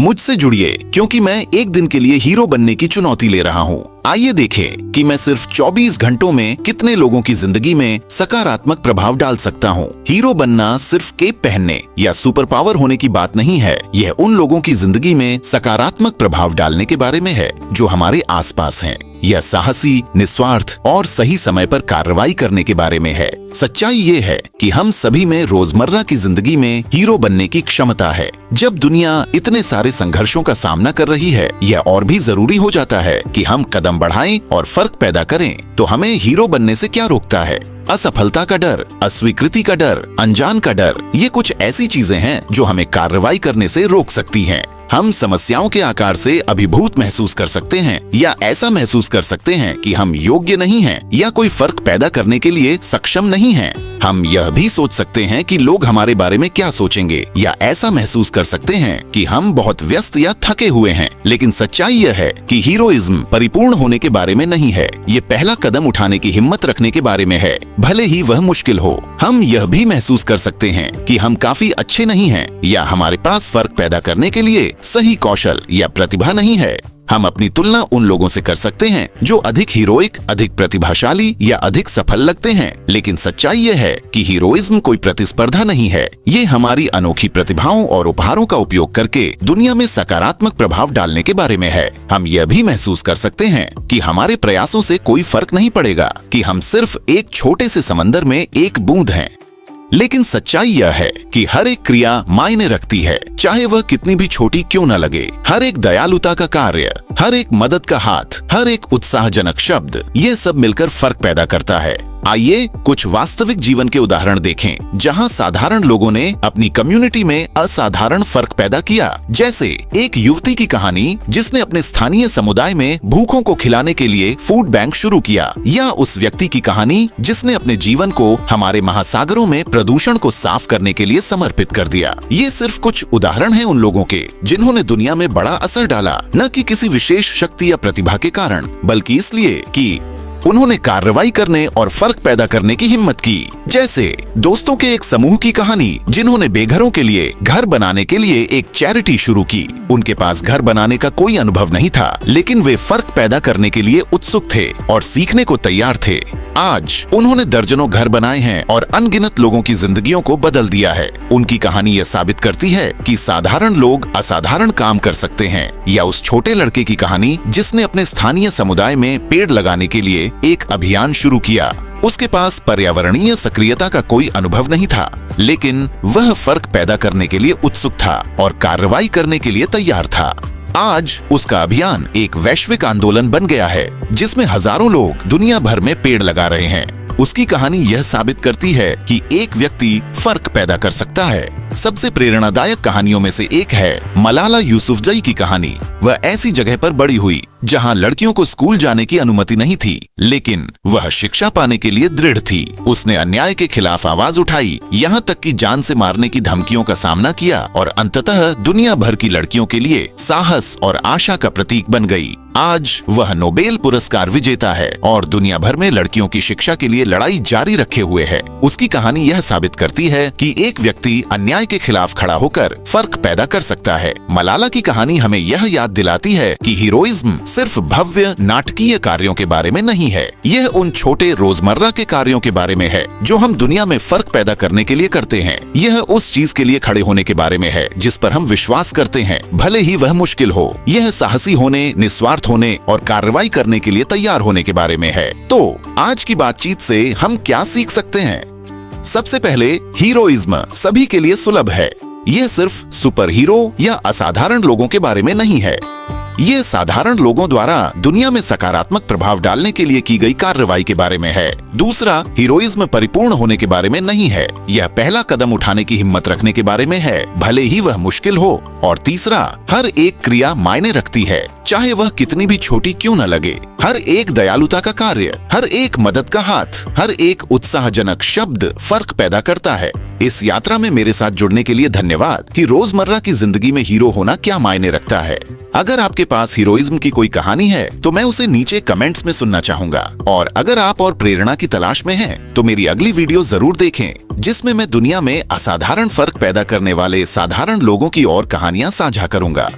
मुझसे जुड़िए, क्योंकि मैं एक दिन के लिए हीरो बनने की चुनौती ले रहा हूँ। आइए देखें कि मैं सिर्फ 24 घंटों में कितने लोगों की जिंदगी में सकारात्मक प्रभाव डाल सकता हूँ। हीरो बनना सिर्फ केप पहनने या सुपर पावर होने की बात नहीं है। यह उन लोगों की जिंदगी में सकारात्मक प्रभाव डालने के बारे में है जो हमारे आसपास हैं। यह साहसी, निस्वार्थ और सही समय पर कार्रवाई करने के बारे में है। सच्चाई ये है कि हम सभी में रोजमर्रा की जिंदगी में हीरो बनने की क्षमता है। जब दुनिया इतने सारे संघर्षों का सामना कर रही है, यह और भी जरूरी हो जाता है कि हम कदम बढ़ाएं और फर्क पैदा करें। तो हमें हीरो बनने से क्या रोकता है? असफलता का डर, अस्वीकृति का डर, अनजान का डर, ये कुछ ऐसी चीजें हैं जो हमें कार्रवाई करने से रोक सकती हैं। हम समस्याओं के आकार से अभिभूत महसूस कर सकते हैं या ऐसा महसूस कर सकते हैं कि हम योग्य नहीं हैं या कोई फर्क पैदा करने के लिए सक्षम नहीं हैं। हम यह भी सोच सकते हैं कि लोग हमारे बारे में क्या सोचेंगे या ऐसा महसूस कर सकते हैं कि हम बहुत व्यस्त या थके हुए हैं। लेकिन सच्चाई यह है कि हीरोइज्म परिपूर्ण होने के बारे में नहीं है। ये पहला कदम उठाने की हिम्मत रखने के बारे में है, भले ही वह मुश्किल हो। हम यह भी महसूस कर सकते हैं कि हम काफी अच्छे नहीं हैं या हमारे पास फर्क पैदा करने के लिए सही कौशल या प्रतिभा नहीं है। हम अपनी तुलना उन लोगों से कर सकते हैं जो अधिक हीरोइक, अधिक प्रतिभाशाली या अधिक सफल लगते हैं। लेकिन सच्चाई यह है कि हीरोइज्म कोई प्रतिस्पर्धा नहीं है। ये हमारी अनोखी प्रतिभाओं और उपहारों का उपयोग करके दुनिया में सकारात्मक प्रभाव डालने के बारे में है। हम यह भी महसूस कर सकते हैं कि हमारे प्रयासों से कोई फर्क नहीं पड़ेगा, कि हम सिर्फ एक छोटे से समंदर में एक बूंद हैं। लेकिन सच्चाई यह है कि हर एक क्रिया मायने रखती है, चाहे वह कितनी भी छोटी क्यों न लगे। हर एक दयालुता का कार्य, हर एक मदद का हाथ, हर एक उत्साहजनक शब्द, ये सब मिलकर फर्क पैदा करता है। आइए कुछ वास्तविक जीवन के उदाहरण देखें जहां साधारण लोगों ने अपनी कम्युनिटी में असाधारण फर्क पैदा किया। जैसे एक युवती की कहानी जिसने अपने स्थानीय समुदाय में भूखों को खिलाने के लिए फूड बैंक शुरू किया, या उस व्यक्ति की कहानी जिसने अपने जीवन को हमारे महासागरों में प्रदूषण को साफ करने के लिए समर्पित कर दिया। ये सिर्फ कुछ उदाहरण हैं उन लोगों के जिन्होंने दुनिया में बड़ा असर डाला, न कि किसी विशेष शक्ति या प्रतिभा के कारण, बल्कि इसलिए कि उन्होंने कार्रवाई करने और फर्क पैदा करने की हिम्मत की। जैसे दोस्तों के एक समूह की कहानी जिन्होंने बेघरों के लिए घर बनाने के लिए एक चैरिटी शुरू की। उनके पास घर बनाने का कोई अनुभव नहीं था, लेकिन वे फर्क पैदा करने के लिए उत्सुक थे और सीखने को तैयार थे। आज उन्होंने दर्जनों घर बनाए हैं और अनगिनत लोगों की जिंदगियों को बदल दिया है। उनकी कहानी यह साबित करती है कि साधारण लोग असाधारण काम कर सकते हैं। या उस छोटे लड़के की कहानी जिसने अपने स्थानीय समुदाय में पेड़ लगाने के लिए एक अभियान शुरू किया। उसके पास पर्यावरणीय सक्रियता का कोई अनुभव नहीं था, लेकिन वह फर्क पैदा करने के लिए उत्सुक था और कार्रवाई करने के लिए तैयार था। आज उसका अभियान एक वैश्विक आंदोलन बन गया है जिसमें हजारों लोग दुनिया भर में पेड़ लगा रहे हैं। उसकी कहानी यह साबित करती है कि एक व्यक्ति फर्क पैदा कर सकता है। सबसे प्रेरणादायक कहानियों में से एक है मलाला यूसुफजई की कहानी। वह ऐसी जगह पर बड़ी हुई जहां लड़कियों को स्कूल जाने की अनुमति नहीं थी, लेकिन वह शिक्षा पाने के लिए दृढ़ थी। उसने अन्याय के खिलाफ आवाज उठाई, यहाँ तक कि जान से मारने की धमकियों का सामना किया और अंततः दुनिया भर की लड़कियों के लिए साहस और आशा का प्रतीक बन गई। आज वह नोबेल पुरस्कार विजेता है और दुनिया भर में लड़कियों की शिक्षा के लिए लड़ाई जारी रखे हुए है। उसकी कहानी यह साबित करती है कि एक व्यक्ति अन्याय के खिलाफ खड़ा होकर फर्क पैदा कर सकता है। मलाला की कहानी हमें यह याद दिलाती है कि हीरोइज्म सिर्फ भव्य नाटकीय कार्यों के बारे में नहीं है। यह उन छोटे रोजमर्रा के कार्यों के बारे में है जो हम दुनिया में फर्क पैदा करने के लिए करते हैं। यह उस चीज के लिए खड़े होने के बारे में है जिस पर हम विश्वास करते हैं, भले ही वह मुश्किल हो। यह साहसी होने, निस्वार्थ होने और कार्रवाई करने के लिए तैयार होने के बारे में है। तो आज की बातचीत से हम क्या सीख सकते हैं? सबसे पहले, हीरोइज्म सभी के लिए सुलभ है। यह सिर्फ सुपर हीरो या असाधारण लोगों के बारे में नहीं है। ये साधारण लोगों द्वारा दुनिया में सकारात्मक प्रभाव डालने के लिए की गई कार्रवाई के बारे में है। दूसरा, हीरोइज्म परिपूर्ण होने के बारे में नहीं है। यह पहला कदम उठाने की हिम्मत रखने के बारे में है, भले ही वह मुश्किल हो। और तीसरा, हर एक क्रिया मायने रखती है, चाहे वह कितनी भी छोटी क्यों न लगे। हर एक दयालुता का कार्य, हर एक मदद का हाथ, हर एक उत्साहजनक शब्द फर्क पैदा करता है। इस यात्रा में मेरे साथ जुड़ने के लिए धन्यवाद कि रोजमर्रा की जिंदगी में हीरो होना क्या मायने रखता है। अगर आपके पास हीरोइज्म की कोई कहानी है तो मैं उसे नीचे कमेंट्स में सुनना चाहूंगा। और अगर आप और प्रेरणा की तलाश में हैं, तो मेरी अगली वीडियो जरूर देखें जिसमें मैं दुनिया में असाधारण फर्क पैदा करने वाले साधारण लोगों की और कहानियां साझा करूंगा।